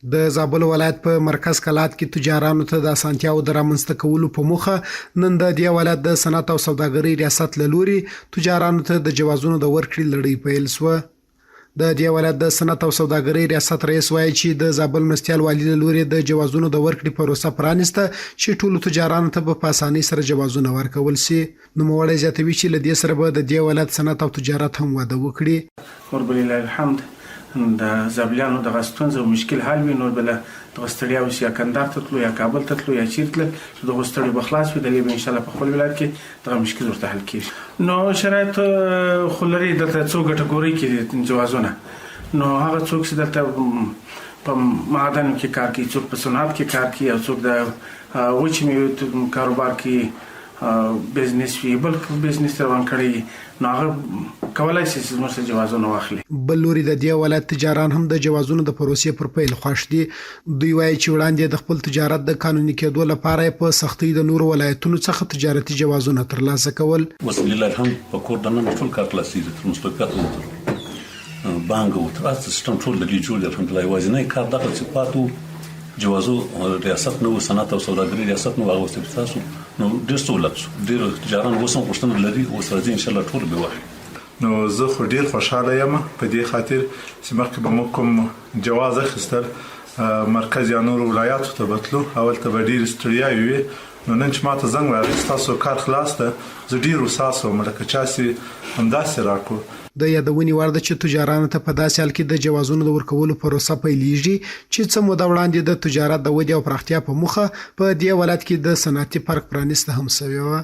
د زابل ولایت په مرکز کلات کې تجارانو ته د اسانتیاو د رامنځته کولو په موخه نن د دې ولایت د صنعت او سوداګرۍ ریاست له لوري تجارانو ته د جوازونو د ورکړې لړۍ پیل شوه. د دې ولایت د صنعت او سوداګرۍ ریاست رئیس وایي چې د زابل مرستیال والي له لوري د جوازونو د ورکړې پروسه پرانیسته چې ټولو تجارانو ته په اسانۍ سره جوازونه ورکول شي. نوموړی زیاتوي چې له دې سره به د دې ولایت صنعت او تجارت هم وده وکړي. ولله الحمد د زابلیانو دغه ستونزه او مشکل حل وي، نور بل دغه ستړیا اوس یا کندهار ته تلو یا کابل ته تلو یا چیرته تلل چې دغه ستړی به خلاص وي، دلې به انشاءالله په خپل ولایت کې دغه مشکل ورته حل کېږي. نو شرایط خو لري دلته څو کټګورۍ کې دي جوازونه. نو هغه څوک چې دلته په معدن کې کار کوي، څوک په صنعت کې کار کوي او څوک د وچې میوې کاروبار کې بزنس وي، بل بزنس روان کړي، نو هغه کولای شي چې موږ جوازونه واخلي. بل لوري د دې ولایت تجاران هم د جوازونو د پروسې پر پیل خوښ دي. دوی وایي چې وړاندې د خپل تجارت د قانوني کېدو لپاره په سختۍ د نورو ولایتونو څخه تجارتي جوازونه ترلاسه کول. ولله الحمد په کور دننه ټول کار خلاصېږي، تر مستوفیت وتر بانک او تر سیستم ټول لګي جوړ الحمدلله. یوازینی کار دغه چې پاتو جوازو ریاست نو صنعت او سوداګرۍ ریاست نو هغه وسیله تاسو نو ډېر سہولت ډېر تجاران وسم پښتنه لري او سره ان شاء الله ټول به واخلي. نو زه خو ډېر خوشاله یم په دې خاطر چې مخکې به موږ کوم جواز اخیستل مرکز یا نور ولایاتو ته بتلو، اول ته به ډېر ستړیا وي. نو نن چې ماته زنګ راغی تاسو کار خلاص ده، زه ډېر وساسو ملکه چاسي همداسې راکو. د یادونې وړ ده چې تجارانو ته په داسې حال کې د جوازونو د ورکولو پروسه پیلېږي چې څه موده وړاندې د تجارت د ودې او پراختیا په موخه په دې ولایت کې د صنعتي پارک پرانیسته هم شوې وه.